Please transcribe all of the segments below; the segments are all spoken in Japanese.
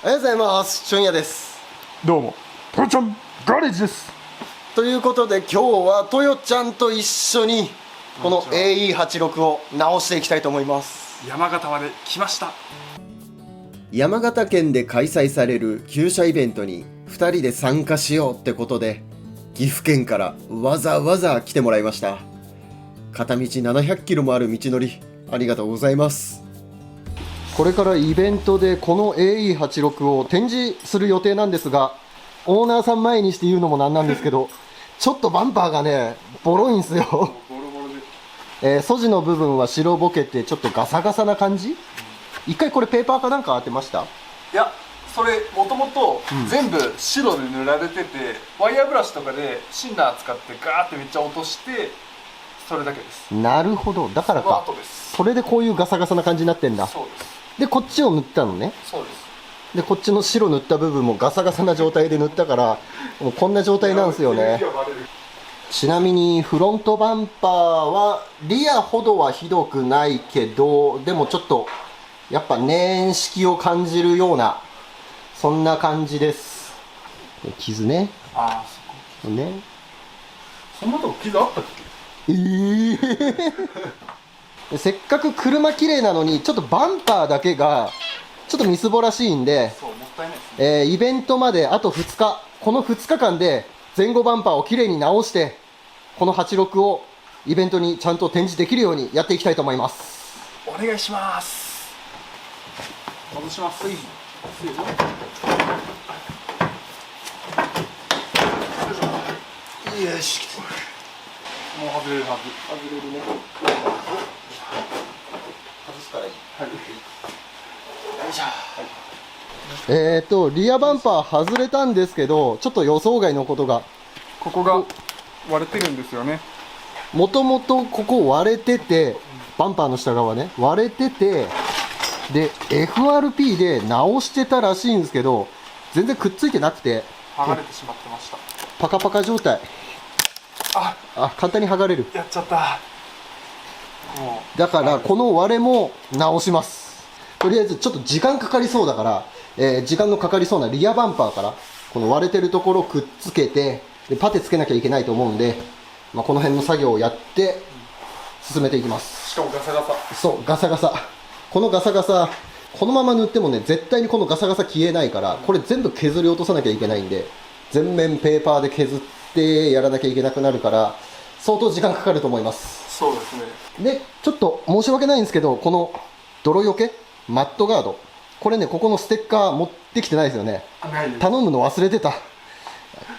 おはようございます。俊也です。どうも、トヨちゃんガレージです。ということで今日はトヨちゃんと一緒にこの AE86 を直していきたいと思います。山形まで来ました。山形県で開催される旧車イベントに2人で参加しようってことで岐阜県からわざわざ来てもらいました。片道700キロもある道のりありがとうございます。これからイベントでこの AE86 を展示する予定なんですが、オーナーさん前にして言うのもなんなんですけどちょっとバンパーがねボロいんすよボロボロで。素地の部分は白ぼけてちょっとガサガサな感じ。一回これペーパーかなんか当てました？いや、それもともと全部白で塗られてて、ワイヤーブラシとかでシンナー使ってガーってめっちゃ落としてそれだけです。なるほど、だからか。その後です。それでこういうガサガサな感じになってんだ。そうです。でこっちを塗ったのね。そうです。でこっちの白塗った部分もガサガサな状態で塗ったからもうこんな状態なんですよね。ちなみにフロントバンパーはリアほどはひどくないけど、でもちょっとやっぱ年式を感じるようなそんな感じです。傷ね。ああ、そこね。そんなとこ傷あったっけ？せっかく車綺麗なのにちょっとバンパーだけがちょっとみすぼらしいんで、そう、もったいないですね。イベントまであと2日、この2日間で前後バンパーをきれいに直してこの86をイベントにちゃんと展示できるようにやっていきたいと思います。お願いします。外します。よし、もう外れるはず。外れるね。外すからいい。はい。よいしょ。リアバンパー外れたんですけど、ちょっと予想外のことが。ここが割れてるんですよね。もともとここ割れてて、バンパーの下側ね割れてて、で FRP で直してたらしいんですけど全然くっついてなくて剥がれてしまってました。パカパカ状態。簡単に剥がれる。やっちゃった。もだからこの割れも直します。とりあえずちょっと時間かかりそうだから、時間のかかりそうなリアバンパーからこの割れてるところをくっつけて、でパテつけなきゃいけないと思うんで、この辺の作業をやって進めていきます。しかもガサガサ。そうガサガサ。このガサガサこのまま塗ってもね絶対にこのガサガサ消えないから、これ全部削り落とさなきゃいけないんで全面ペーパーで削ってやらなきゃいけなくなるから相当時間かかると思います。そうですね。でちょっと申し訳ないんですけど、この泥よけマットガード、これねここのステッカー持ってきてないですよね。ないです。頼むの忘れてた。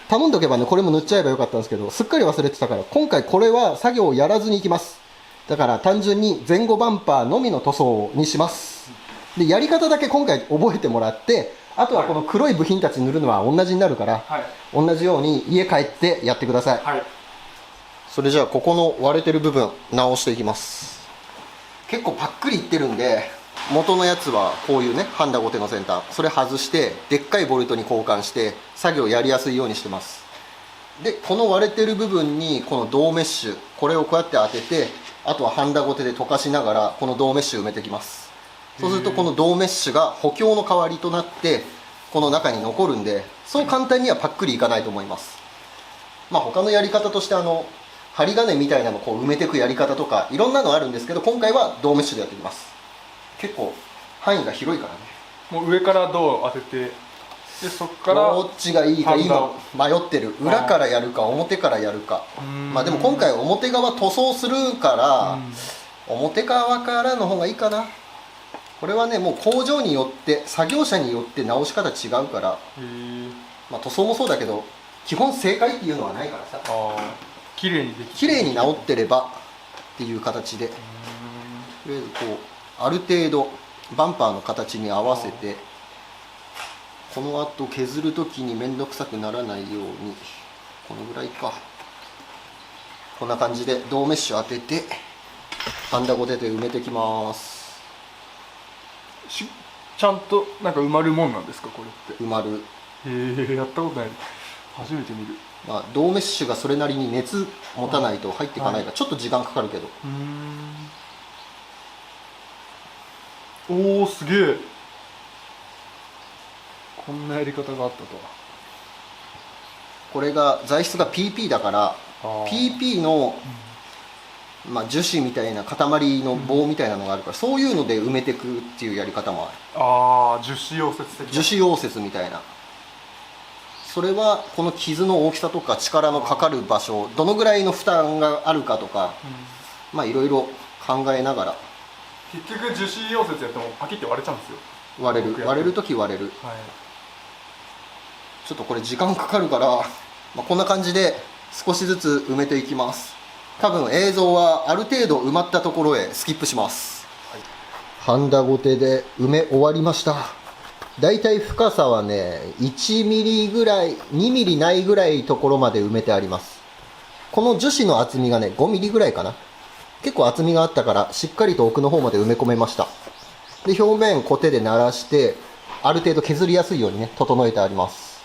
頼んどけばねこれも塗っちゃえばよかったんですけどすっかり忘れてたから、今回これは作業をやらずにいきます。だから単純に前後バンパーのみの塗装にします。でやり方だけ今回覚えてもらって、あとはこの黒い部品たち塗るのは同じになるから、はい、同じように家帰ってやってください。はい、それじゃあここの割れてる部分直していきます。結構パックリいってるんで、元のやつはこういうねハンダゴテの先端それ外してでっかいボルトに交換して作業やりやすいようにしてます。でこの割れてる部分にこの銅メッシュ、これをこうやって当てて、あとはハンダゴテで溶かしながらこの銅メッシュ埋めていきます。そうするとこの銅メッシュが補強の代わりとなってこの中に残るんで、そう簡単にはパックリいかないと思います。他のやり方として針金みたいなのをこう埋めていくやり方とかいろんなのあるんですけど、今回は銅メッシュでやっていきます。結構範囲が広いからね。もう上から銅を当てて、でそこからどっちがいいか今迷ってる。裏からやるか表からやるか。でも今回表側塗装するから、表側からの方がいいかな。これはねもう工場によって作業者によって直し方違うから、塗装もそうだけど基本正解っていうのはないからさ、綺麗にでき綺麗に直ってればっていう形で、とりあえずこうある程度バンパーの形に合わせて、このあと削る時に面倒くさくならないようにこのぐらいか、こんな感じで銅メッシュ当ててハンダゴテで埋めてきます。ちゃんとなんか埋まるもんなんですか、これって。埋まる。へえ、やったことない。初めて見る。銅メッシュがそれなりに熱持たないと入っていかないから、ちょっと時間かかるけど。おお、すげえ。こんなやり方があったとこれが材質が PP だからは。 PP の、樹脂みたいな塊の棒みたいなのがあるから、そういうので埋めていくっていうやり方もある。ああ、樹脂溶接的な。樹脂溶接みたいな。それはこの傷の大きさとか力のかかる場所、どのぐらいの負担があるかとか、いろいろ考えながら。結局樹脂溶接やってもパキって割れちゃうんですよ。割れる時割れる。はい。ちょっとこれ時間かかるから、こんな感じで少しずつ埋めていきます。多分映像はある程度埋まったところへスキップします。ハンダゴテで埋め終わりました。だいたい深さはね、1ミリぐらい、2ミリないぐらいところまで埋めてあります。この樹脂の厚みがね、5ミリぐらいかな。結構厚みがあったから、しっかりと奥の方まで埋め込めました。で、表面コテで鳴らして、ある程度削りやすいようにね、整えてあります。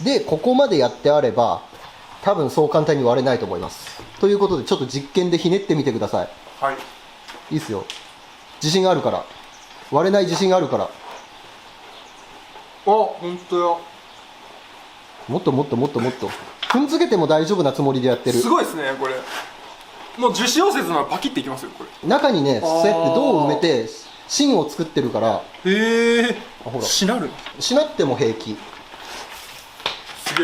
で、ここまでやってあれば、多分そう簡単に割れないと思います。ということで、ちょっと実験でひねってみてください。はい。いいっすよ。自信があるから。割れない自信があるから。本当や。もっともっともっともっと。踏んづけても大丈夫なつもりでやってる。すごいですね、これ。もう樹脂溶接ならパキっていきますよ、これ。中にね、そうやって銅を埋めて、芯を作ってるから、へえ。ほら。しなる。しなっても平気。す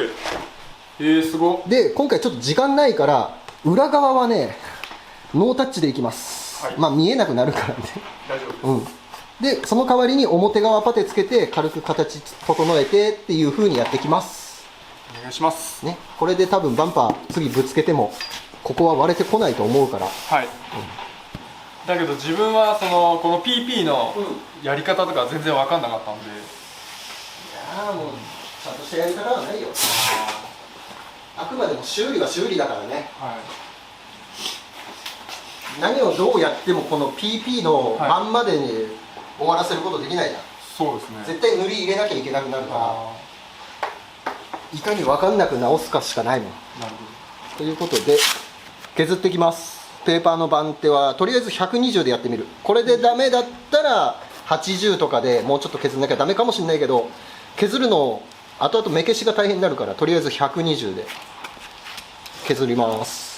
げえ。すご。で、今回ちょっと時間ないから、裏側はね、ノータッチでいきます。はい見えなくなるからね。大丈夫です。で、その代わりに表側パテつけて、軽く形整えてっていう風にやっていきます。お願いします。ね、これで多分バンパー次ぶつけても、ここは割れてこないと思うから。はい。だけど自分はこの PP のやり方とか全然分かんなかったんで。いやーもう、ちゃんとしたやり方はないよ。あくまでも修理は修理だからね。はい。何をどうやってもこの PP のまんまで、終わらせることできないじゃん。そうですね。絶対塗り入れなきゃいけなくなるから、いかに分かんなく直すかしかないもん。なるということで削っていきます。ペーパーの番手はとりあえず120でやってみる。これでダメだったら80とかでもうちょっと削んなきゃダメかもしれないけど、削るの後々目消しが大変になるから、とりあえず120で削ります。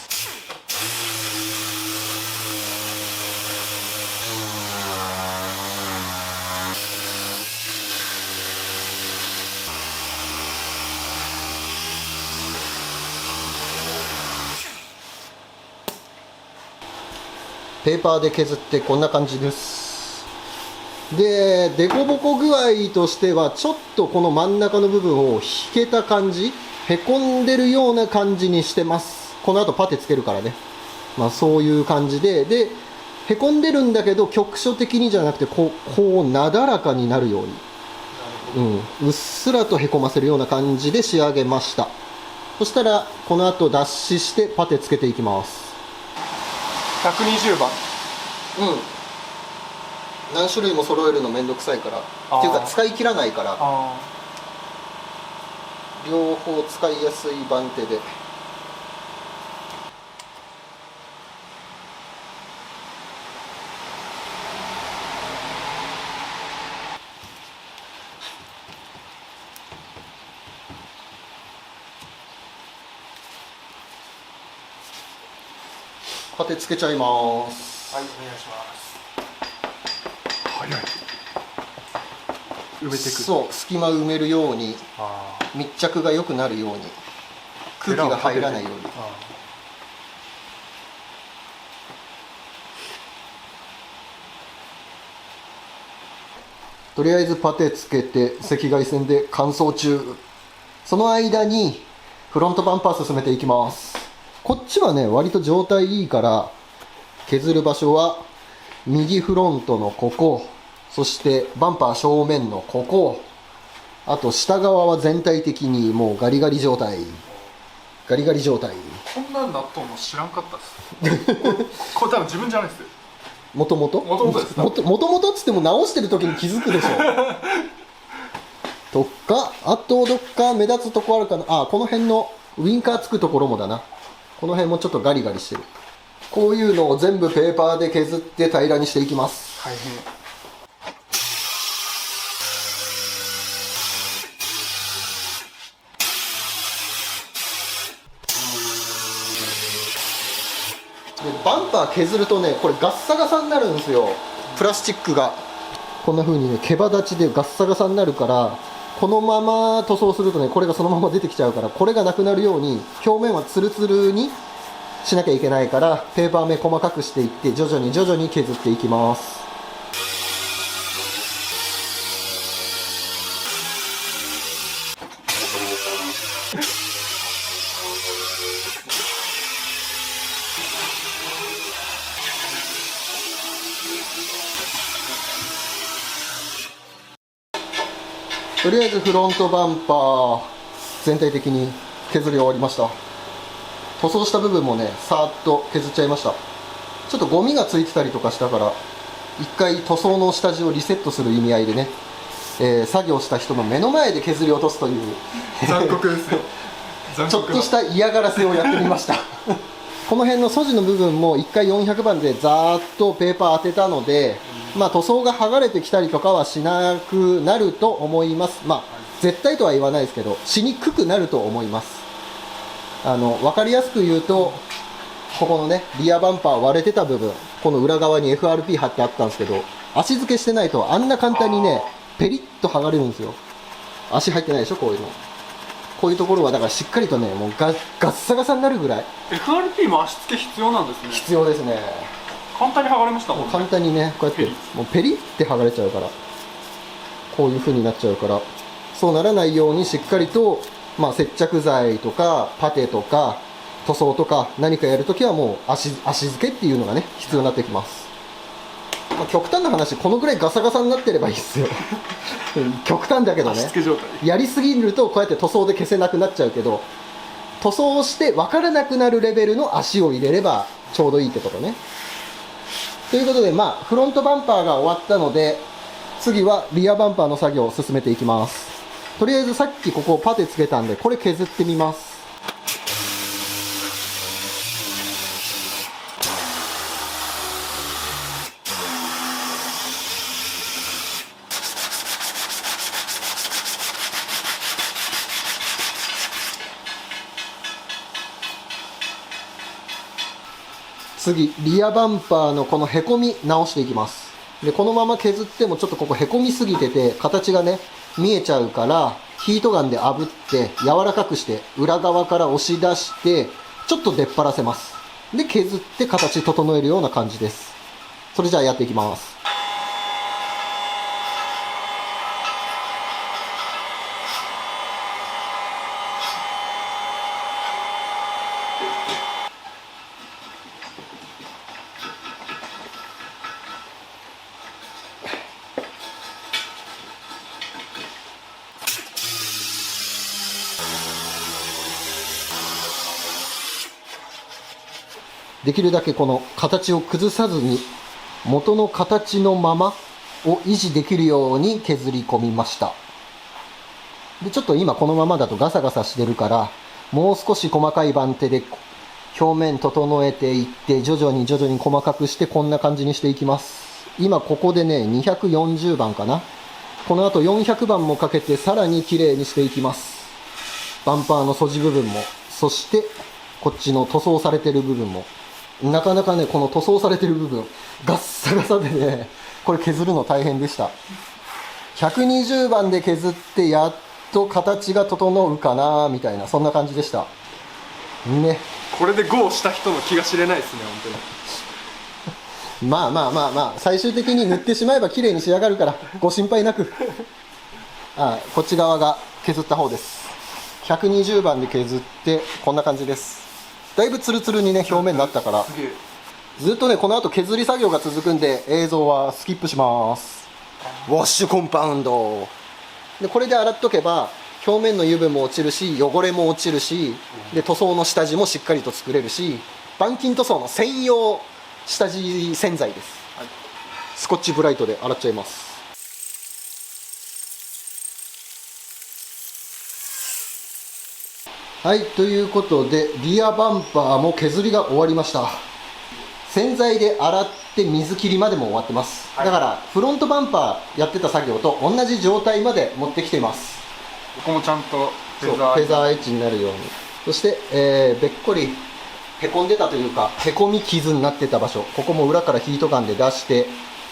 ペーパーで削ってこんな感じです。で、デコボコ具合としてはちょっとこの真ん中の部分を引けた感じ、へこんでるような感じにしてます。この後パテつけるからね、そういう感じで、へこんでるんだけど局所的にじゃなくてこうなだらかになるように、うっすらとへこませるような感じで仕上げました。そしたらこの後脱脂してパテつけていきます。120番。何種類も揃えるのめんどくさいからっていうか使い切らないから、両方使いやすい番手で。パテつけちゃいます。はい、お願いします。早い。埋めていく。そう、隙間埋めるように、密着が良くなるように、空気が入らないように。とりあえずパテつけて赤外線で乾燥中。その間にフロントバンパー進めていきます。こっちはね割と状態いいから、削る場所は右フロントのここ、そしてバンパー正面のここ、あと下側は全体的にもうガリガリ状態。ガリガリ状態。こんなんなっとんの知らんかったですこれ多分自分じゃないですよ。もともとですもともとっつっても直してる時に気づくでしょとか、あとどっか目立つとこあるかな。この辺のウインカーつくところもだな。この辺もちょっとガリガリしてる。こういうのを全部ペーパーで削って平らにしていきます。大変。バンパー削るとね、これガッサガサになるんですよ。プラスチックがこんな風にね、毛羽立ちでガッサガサになるから、このまま塗装するとね、これがそのまま出てきちゃうから、これがなくなるように表面はツルツルにしなきゃいけないから、ペーパー目細かくしていって徐々に徐々に削っていきます。とりあえずフロントバンパー全体的に削り終わりました。塗装した部分もね、さーっと削っちゃいました。ちょっとゴミがついてたりとかしたから、一回塗装の下地をリセットする意味合いでね、作業した人の目の前で削り落とすという残酷ですよ。ちょっとした嫌がらせをやってみましたこの辺の素地の部分も一回400番でざーっとペーパー当てたので、まあ、塗装が剥がれてきたりとかはしなくなると思います。まあ絶対とは言わないですけど、しにくくなると思います。分かりやすく言うと、ここのねリアバンパー割れてた部分、この裏側に FRP 貼ってあったんですけど、足付けしてないとあんな簡単にねペリッと剥がれるんですよ。足入ってないでしょ、こういうの。こういうところはだからしっかりとね、もうガッサガサになるぐらい FRP も足付け必要なんですね。必要ですね。簡単に剥がれましたもんね。簡単にね、こうやってもうペリって剥がれちゃうから、こういう風になっちゃうから、そうならないようにしっかりと、まあ、接着剤とかパテとか塗装とか何かやるときはもう足付けっていうのがね必要になってきます。まあ、極端な話、このぐらいガサガサになってればいいっすよ極端だけどね、足付け状態。やりすぎるとこうやって塗装で消せなくなっちゃうけど、塗装をして分からなくなるレベルの足を入れればちょうどいいってことね。ということで、まあフロントバンパーが終わったので、次はリアバンパーの作業を進めていきます。とりあえずさっきここパテつけたんで、これ削ってみます。次、リアバンパーのこのへこみ直していきます。で、このまま削ってもちょっとここへこみすぎてて形がね見えちゃうから、ヒートガンで炙って柔らかくして裏側から押し出してちょっと出っ張らせます。で、削って形整えるような感じです。それじゃあやっていきます。できるだけこの形を崩さずに元の形のままを維持できるように削り込みました。で、ちょっと今このままだとガサガサしてるから、もう少し細かい番手で表面整えていって、徐々に徐々に細かくしてこんな感じにしていきます。今ここでね240番かな。この後400番もかけてさらに綺麗にしていきます。バンパーの素地部分も、そしてこっちの塗装されてる部分も。なかなかね、この塗装されてる部分ガッサガサでね、これ削るの大変でした。120番で削ってやっと形が整うかなみたいな、そんな感じでしたね。これでゴーした人の気が知れないですね、本当に。まあまあまあまあ、最終的に塗ってしまえば綺麗に仕上がるからご心配なく。こっち側が削った方です。120番で削ってこんな感じです。だいぶツルツルにね表面になったから、ずっとねこの後削り作業が続くんで映像はスキップします。ウォッシュコンパウンドで、これで洗っとけば表面の油分も落ちるし汚れも落ちるし、で塗装の下地もしっかりと作れるし、板金塗装の専用下地洗剤です、はい、スコッチブライトで洗っちゃいます。はい、ということでリアバンパーも削りが終わりました。洗剤で洗って水切りまでも終わってます、はい、だからフロントバンパーやってた作業と同じ状態まで持ってきています。ここもちゃんとフェザーエッジになるように。そして、べっこりへこんでたというか、へこみ傷になってた場所、ここも裏からヒートガンで出して、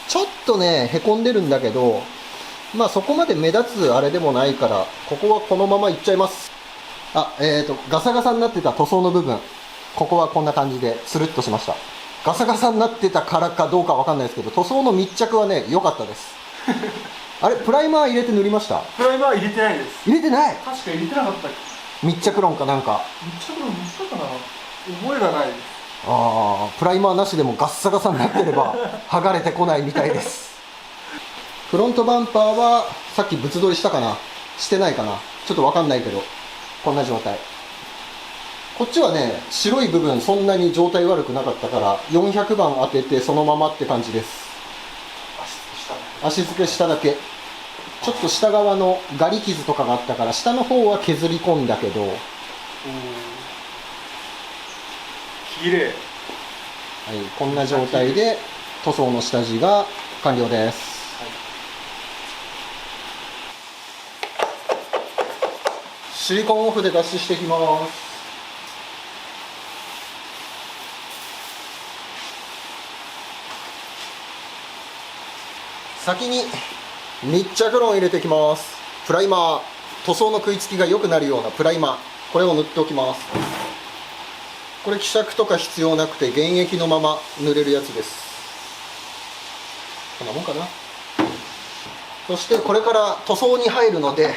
ちょっとねへこんでるんだけど、まあそこまで目立つあれでもないから、ここはこのままいっちゃいます。ガサガサになってた塗装の部分、ここはこんな感じでスルッとしました。ガサガサになってたからかどうかわかんないですけど、塗装の密着はね良かったですあれ、プライマー入れて塗りました？プライマー入れてないです。入れてない。確か入れてなかったっけ。密着論かなんか。密着の塗ったかな、覚えがないです。ああ、プライマーなしでもガッサガサになってれば剥がれてこないみたいです。フロントバンパーはさっき物撮りしたかな、してないかな、ちょっとわかんないけど、こんな状態。こっちはね白い部分そんなに状態悪くなかったから400番当ててそのままって感じです。足付けしただけ。ちょっと下側のガリ傷とかがあったから下の方は削り込んだけど、綺麗。はい、こんな状態で塗装の下地が完了です。シリコンオフで脱脂していきます。先に密着論を入れていきます。プライマー、塗装の食いつきが良くなるようなプライマー、これを塗っておきます。これ希釈とか必要なくて原液のまま塗れるやつです。こんなもんかな。そしてこれから塗装に入るので、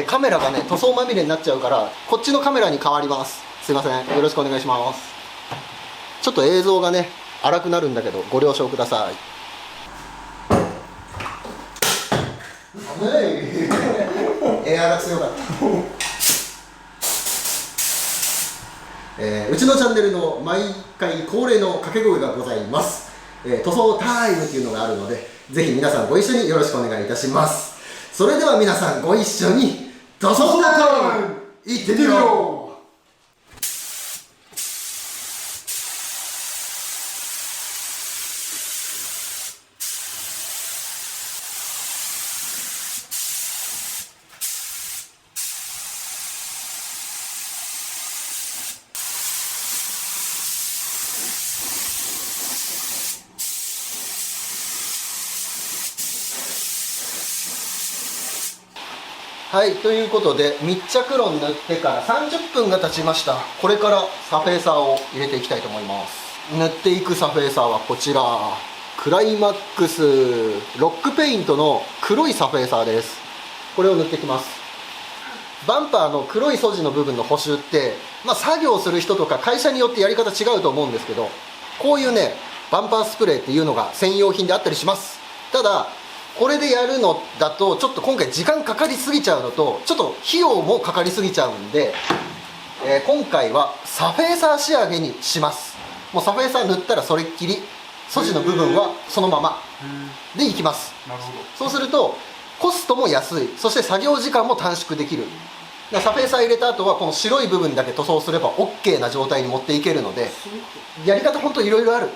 カメラがね塗装まみれになっちゃうからこっちのカメラに変わります。すいません、よろしくお願いします。ちょっと映像がね荒くなるんだけどご了承ください。エアが強かったうちのチャンネルの毎回恒例の掛け声がございます。塗装タイムっていうのがあるので、ぜひ皆さんご一緒によろしくお願いいたします。それでは皆さんご一緒に塗装タイムいってみよう。はい、ということで密着論塗ってから30分が経ちました。これからサフェーサーを入れていきたいと思います。塗っていくサフェーサーはこちら、クライマックスロックペイントの黒いサフェーサーです。これを塗っていきます。バンパーの黒い素地の部分の補修って、作業する人とか会社によってやり方違うと思うんですけど、こういうねバンパースプレーっていうのが専用品であったりします。ただこれでやるのだとちょっと今回時間かかりすぎちゃうのと、ちょっと費用もかかりすぎちゃうんで、今回はサフェーサー仕上げにします。もうサフェーサー塗ったらそれっきり、素地の部分はそのままでいきます。なるほど。そうするとコストも安い、そして作業時間も短縮できる。サフェーサー入れた後はこの白い部分だけ塗装すれば OK な状態に持っていけるので、やり方ほんといろいろある。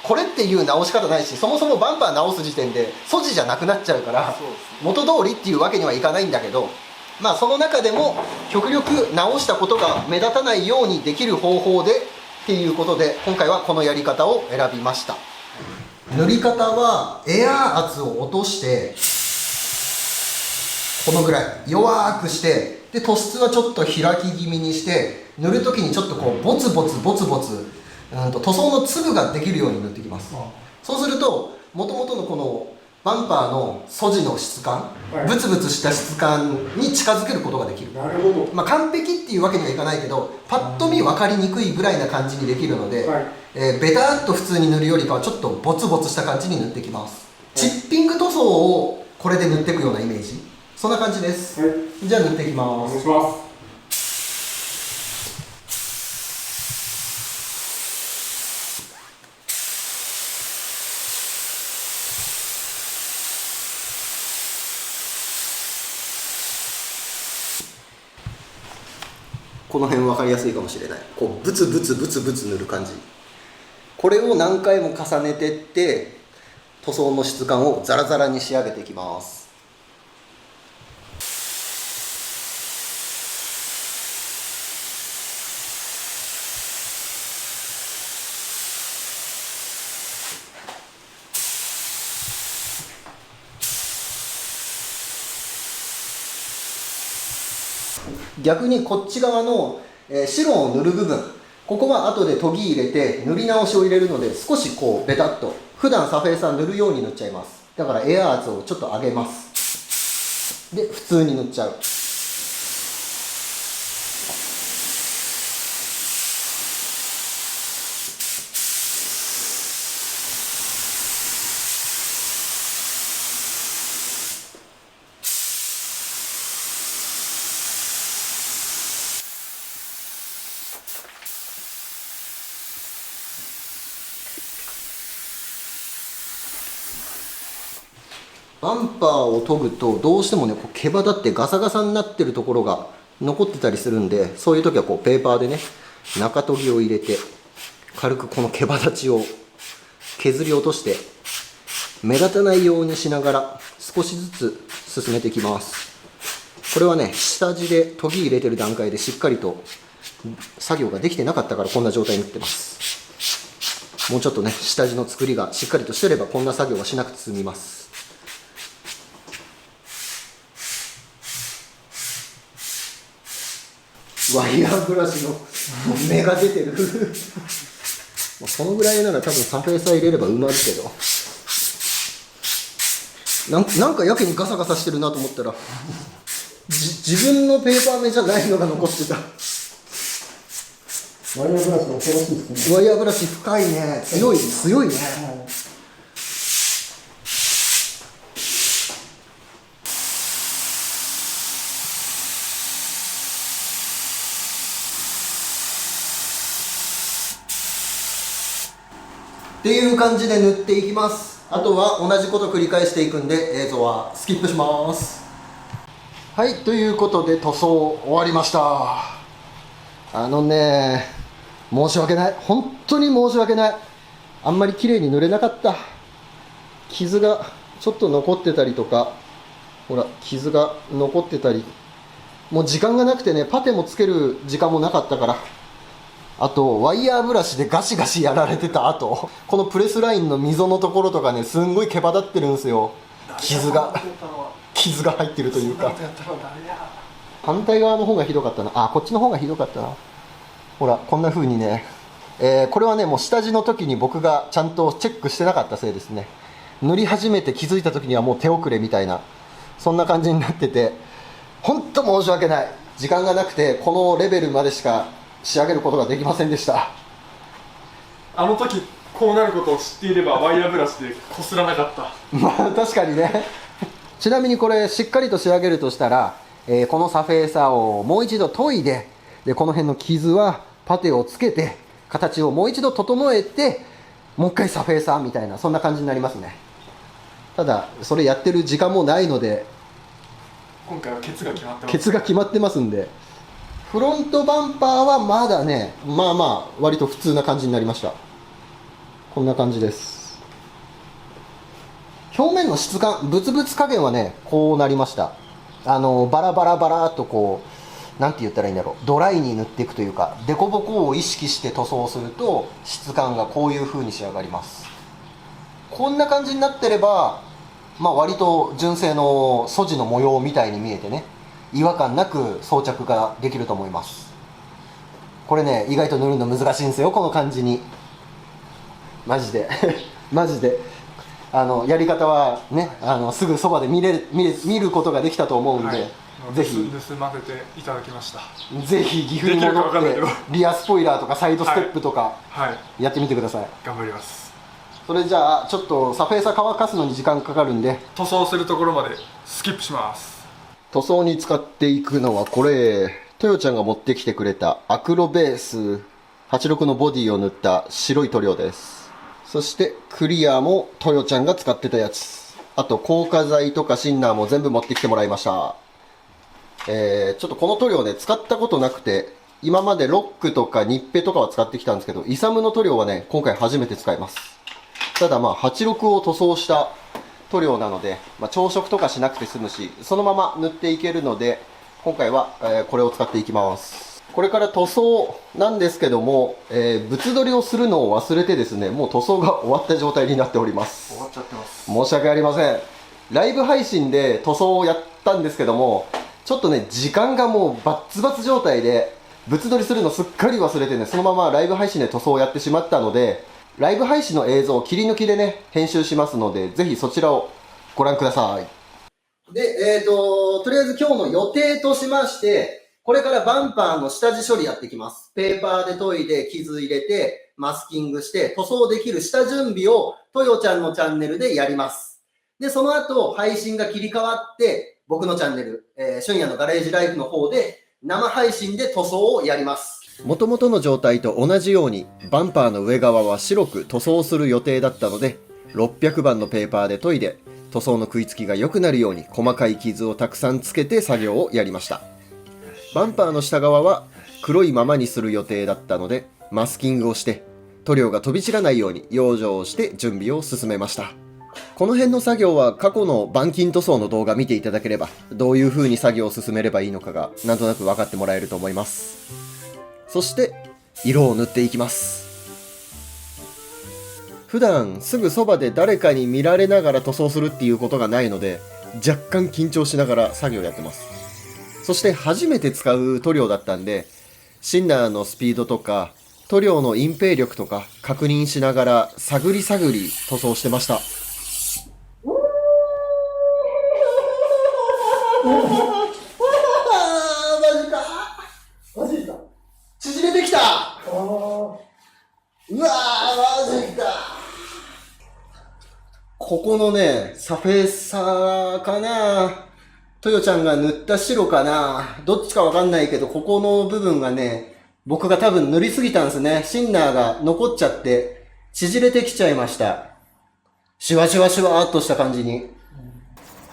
これっていう直し方ないし、そもそもバンパー直す時点で素地じゃなくなっちゃうから元通りっていうわけにはいかないんだけど、その中でも極力直したことが目立たないようにできる方法でっていうことで、今回はこのやり方を選びました。塗り方はエアー圧を落としてこのぐらい弱くして、で塗質はちょっと開き気味にして、塗る時にちょっとこうボツボツボツボツ塗装の粒ができるように塗っていきます。そうするともともとのこのバンパーの素地の質感、ブツブツした質感に近づけることができる。なるほど。完璧っていうわけにはいかないけど、パッと見分かりにくいぐらいな感じにできるので、ベターっと普通に塗るよりかはちょっとボツボツした感じに塗っていきます。チッピング塗装をこれで塗っていくようなイメージ、そんな感じです。じゃあ塗っていきます。お願いします。この辺分かりやすいかもしれない。こうブツブツブツブツ塗る感じ、これを何回も重ねてって塗装の質感をザラザラに仕上げていきます。逆にこっち側の、白を塗る部分、ここは後で研ぎ入れて塗り直しを入れるので、少しこうベタっと普段サフェーサー塗るように塗っちゃいます。だからエア圧をちょっと上げます。で普通に塗っちゃう。バンパーを研ぐとどうしてもね、こう毛羽立ってガサガサになってるところが残ってたりするんで、そういう時はこうペーパーでね、中研ぎを入れて軽くこの毛羽立ちを削り落として目立たないようにしながら少しずつ進めていきます。これはね、下地で研ぎ入れてる段階でしっかりと作業ができてなかったからこんな状態になってます。もうちょっとね、下地の作りがしっかりとしてればこんな作業はしなくて済みます。ワイヤーブラシの芽が出てるそのぐらいなら多分サフェーサー入れれば埋まるけど、なんかやけにガサガサしてるなと思ったら自分のペーパー目じゃないのが残ってた。ワイヤーブラシの恐ろしいですね。ワイヤーブラシ深いね。強いね、っていう感じで塗っていきます。あとは同じこと繰り返していくんで映像はスキップします。はい、ということで塗装終わりました。申し訳ない、本当に申し訳ない。あんまり綺麗に塗れなかった。傷がちょっと残ってたりとか、ほら傷が残ってたり、もう時間がなくてね、パテもつける時間もなかったから。あとワイヤーブラシでガシガシやられてた後、このプレスラインの溝のところとかね、すんごい毛羽立ってるんですよ。傷が入ってるというか。反対側の方がひどかったな。あ、こっちの方がひどかったな。ほらこんな風にね、これはね、もう下地の時に僕がちゃんとチェックしてなかったせいですね。塗り始めて気づいた時にはもう手遅れみたいな、そんな感じになってて、本当申し訳ない。時間がなくてこのレベルまでしか仕上げることができませんでした。あの時こうなることを知っていればワイヤーブラシでこすらなかった。まあ確かにねちなみにこれしっかりと仕上げるとしたら、このサフェーサーをもう一度研いで、この辺の傷はパテをつけて形をもう一度整えて、もう一回サフェーサーみたいな、そんな感じになりますね。ただそれやってる時間もないので、今回はケツが決まってます。ケツが決まってますんで、フロントバンパーはまだね、まあ割と普通な感じになりました。こんな感じです。表面の質感、ブツブツ加減はね、こうなりました。バラバラっとこう、なんて言ったらいいんだろう、ドライに塗っていくというか、デコボコを意識して塗装すると質感がこういう風に仕上がります。こんな感じになってれば、割と純正の素地の模様みたいに見えてね、違和感なく装着ができると思います。これね、意外と塗るの難しいんですよ、この感じに。マジでマジでやり方はね、すぐそばで見ることができたと思うんで、ぜひ盗ませていただきました。ぜひ岐阜に戻ってリアスポイラーとかサイドステップとかやってみてください。頑張ります。それじゃあちょっとサフェーサー乾かすのに時間かかるんで、塗装するところまでスキップします。塗装に使っていくのはこれ、トヨちゃんが持ってきてくれたアクロベース86のボディを塗った白い塗料です。そしてクリアもトヨちゃんが使ってたやつ、あと硬化剤とかシンナーも全部持ってきてもらいました。ちょっとこの塗料ね、使ったことなくて、今までロックとかニッペとかは使ってきたんですけど、イサムの塗料はね、今回初めて使います。ただ86を塗装した塗料なので、朝食とかしなくて済むし、そのまま塗っていけるので、今回は、これを使っていきます。これから塗装なんですけども、物撮りをするのを忘れてですね、もう塗装が終わった状態になっております。終わっちゃってます。申し訳ありません。ライブ配信で塗装をやったんですけども、ちょっとね、時間がもうバッツバツ状態で、物撮りするのすっかり忘れてね、そのままライブ配信で塗装をやってしまったので、ライブ配信の映像を切り抜きでね、編集しますので、ぜひそちらをご覧ください。で、とりあえず今日の予定としまして、これからバンパーの下地処理やっていきます。ペーパーで研いで、傷入れて、マスキングして、塗装できる下準備を、トヨちゃんのチャンネルでやります。で、その後、配信が切り替わって、僕のチャンネル、俊也のガレージライフの方で、生配信で塗装をやります。元々の状態と同じように、バンパーの上側は白く塗装する予定だったので、600番のペーパーで研いで、塗装の食いつきが良くなるように細かい傷をたくさんつけて作業をやりました。バンパーの下側は黒いままにする予定だったので、マスキングをして塗料が飛び散らないように養生をして準備を進めました。この辺の作業は過去の板金塗装の動画見ていただければ、どういう風に作業を進めればいいのかがなんとなく分かってもらえると思います。そして色を塗っていきます。普段すぐそばで誰かに見られながら塗装するっていうことがないので、若干緊張しながら作業やってます。そして初めて使う塗料だったんで、シンナーのスピードとか塗料の隠蔽力とか確認しながら探り探り塗装してました。マジか縮れてきた。うわー、マジか。ここのね、サフェーサーかな、トヨちゃんが塗った白かな、どっちかわかんないけど、ここの部分がね、僕が多分塗りすぎたんですね。シンナーが残っちゃって、縮れてきちゃいました。シュワシュワシュワーっとした感じに。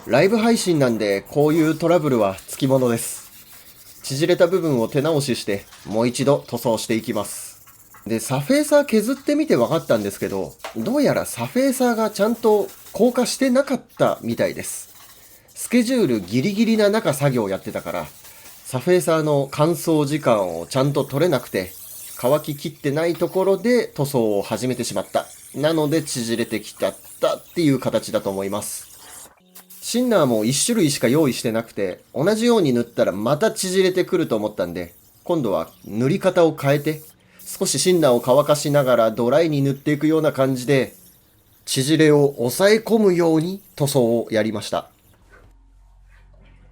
ライブ配信なんで、こういうトラブルはつきものです。縮れた部分を手直しして、もう一度塗装していきます。で、サフェーサー削ってみて分かったんですけど、どうやらサフェーサーがちゃんと硬化してなかったみたいです。スケジュールギリギリな中作業をやってたから、サフェーサーの乾燥時間をちゃんと取れなくて、乾ききってないところで塗装を始めてしまった。なので縮れてきちゃったっていう形だと思います。シンナーも1種類しか用意してなくて、同じように塗ったらまた縮れてくると思ったんで、今度は塗り方を変えて、少しシンナーを乾かしながらドライに塗っていくような感じで、縮れを抑え込むように塗装をやりました。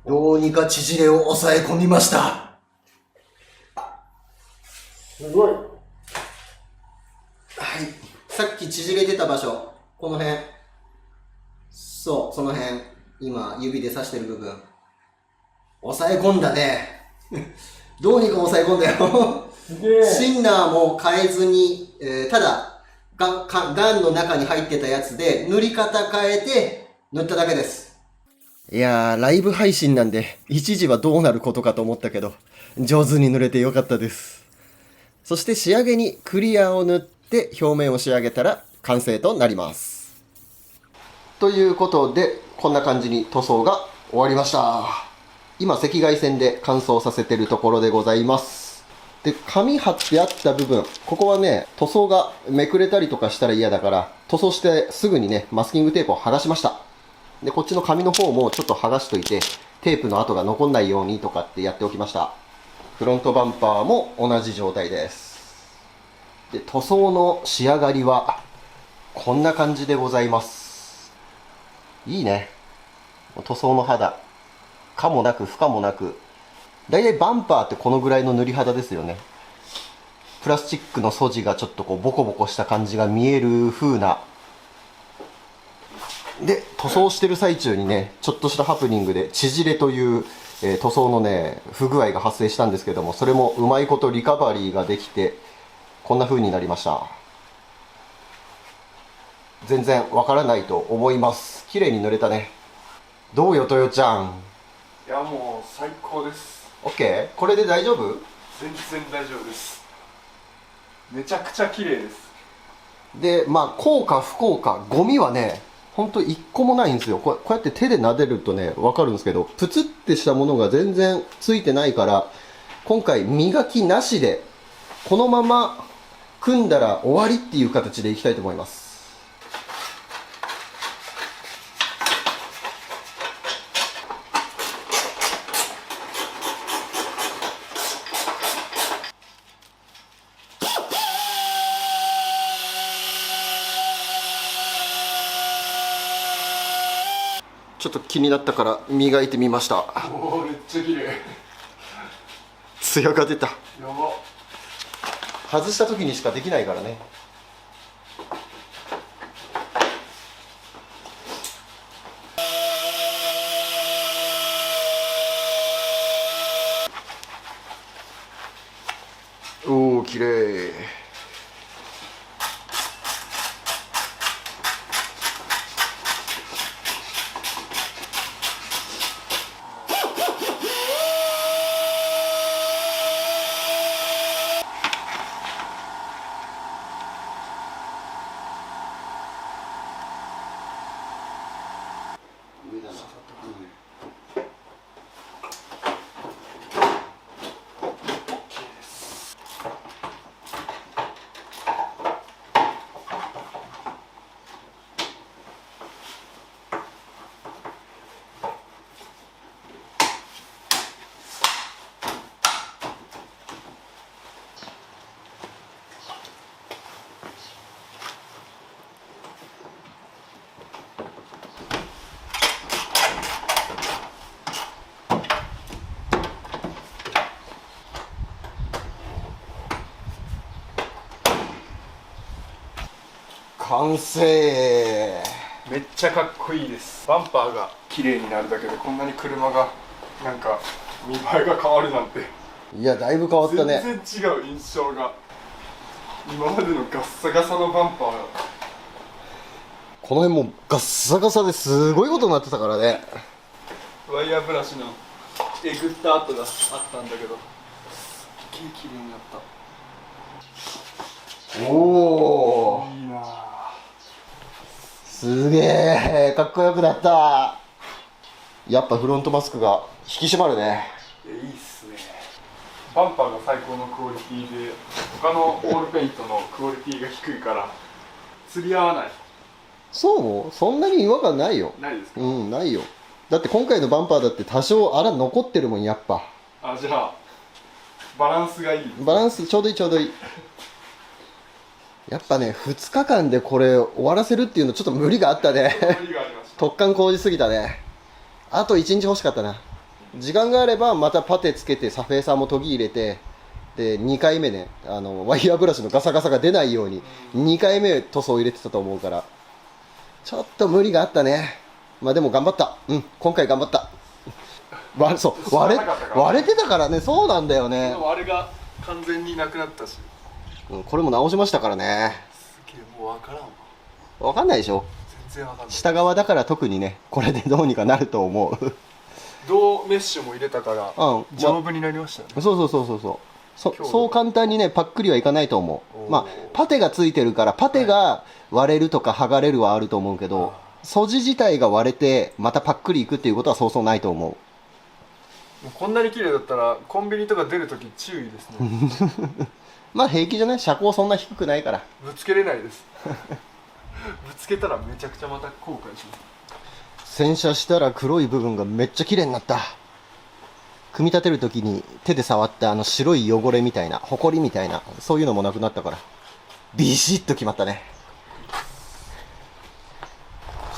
どうにか縮れを抑え込みました。すごい。はい。さっき縮れてた場所、この辺。そう、その辺。今、指で指してる部分。抑え込んだね。どうにか抑え込んだよ。シンナーも変えずに、ただガンの中に入ってたやつで塗り方変えて塗っただけです。いやー、ライブ配信なんで一時はどうなることかと思ったけど、上手に塗れてよかったです。そして仕上げにクリアを塗って表面を仕上げたら完成となります。ということで、こんな感じに塗装が終わりました。今赤外線で乾燥させてるところでございます。で、紙貼ってあった部分、ここはね、塗装がめくれたりとかしたら嫌だから、塗装してすぐにね、マスキングテープを剥がしました。で、こっちの紙の方もちょっと剥がしといて、テープの跡が残んないようにとかってやっておきました。フロントバンパーも同じ状態です。で、塗装の仕上がりは、こんな感じでございます。いいね。塗装の肌。可もなく不可もなく。だいたいバンパーってこのぐらいの塗り肌ですよね。プラスチックの素地がちょっとこうボコボコした感じが見える風な。で、塗装してる最中にね、ちょっとしたハプニングで縮れという、塗装のね、不具合が発生したんですけども、それもうまいことリカバリーができて、こんな風になりました。全然わからないと思います。綺麗に塗れたね。どうよ、トヨちゃん。いや、もう最高です。OK？ これで大丈夫？全然大丈夫です。めちゃくちゃ綺麗です。で、まあ効果不効果、ゴミはね、ほんと一個もないんですよ。こうやって手で撫でるとね、わかるんですけど、プツってしたものが全然ついてないから、今回磨きなしで、このまま組んだら終わりっていう形でいきたいと思います。ちょっと気になったから磨いてみました。おおめっちゃ綺麗。ツヤが出た。やば。外した時にしかできないからね。おお、綺麗。上だな。完成。めっちゃかっこいいです。バンパーが綺麗になるだけでこんなに車がなんか見栄えが変わるなんて。いや、だいぶ変わったね。全然違う印象が。今までのガッサガサのバンパーがこの辺もガッサガサですごいことになってたからね。ワイヤーブラシのえぐった跡があったんだけど、綺麗になった。おお、いいなぁ。すげえかっこよくなった。やっぱフロントマスクが引き締まるね。いいっすね。バンパーが最高のクオリティで、他のオールペイントのクオリティが低いから釣り合わない。そうそんなに違和感ないよ。ないですか？ないよ。だって今回のバンパーだって多少粗残ってるもん。やっぱあ、じゃあバランスがいい。バランスちょうどいいちょうどいい。やっぱね、2日間でこれ終わらせるっていうのちょっと無理があったね。無理がありました。突貫工事すぎたね。あと1日欲しかったな。時間があればまたパテつけてサフェーサーも研ぎ入れて、で2回目ね、ワイヤーブラシのガサガサが出ないように2回目塗装を入れてたと思うから、ちょっと無理があったね。まあでも頑張った。今回頑張った。そう割れてたからね。そうなんだよね。あれが完全になくなったし、これも直しましたからね。すげえ、もう分からんわ。分かんないでしょ。全然分かんない。下側だから特にね、これでどうにかなると思う。銅メッシュも入れたから丈夫になりましたね。そう簡単にねパックリはいかないと思う。まあパテがついてるからパテが割れるとか剥がれるはあると思うけど、素地自体が割れてまたパックリいくっていうことはそうそうないと思う。もうこんなに綺麗だったらコンビニとか出るとき注意ですね。まあ平気じゃない。車高そんな低くないから。ぶつけれないです。ぶつけたらめちゃくちゃまた後悔します。洗車したら黒い部分がめっちゃ綺麗になった。組み立てる時に手で触った白い汚れみたいなホコリみたいな、そういうのもなくなったからビシッと決まったね。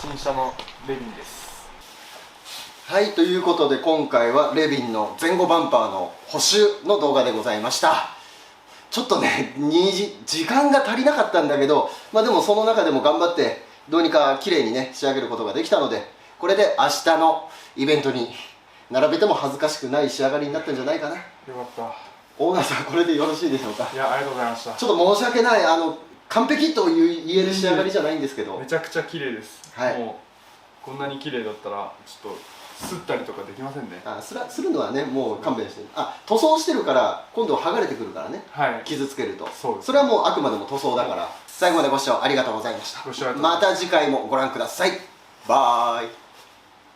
新車のレビンです。はい、ということで今回はレビンの前後バンパーの補修の動画でございました。ちょっとね時間が足りなかったんだけど、まあでもその中でも頑張ってどうにか綺麗にね仕上げることができたので、これで明日のイベントに並べても恥ずかしくない仕上がりになったんじゃないかな。よかった。オーナーさん、これでよろしいでしょうか。いや、ありがとうございました。ちょっと申し訳ない、完璧と言える仕上がりじゃないんですけど、めちゃくちゃ綺麗です。はい、もうこんなに綺麗だったらちょっと擦ったりとかできませんね。するのはね、もう勘弁して。塗装してるから今度剥がれてくるからね、はい、傷つけると。そうです。それはもうあくまでも塗装だから。最後までご視聴ありがとうございました。ご視聴ありがとうございままた次回もご覧ください。バイ。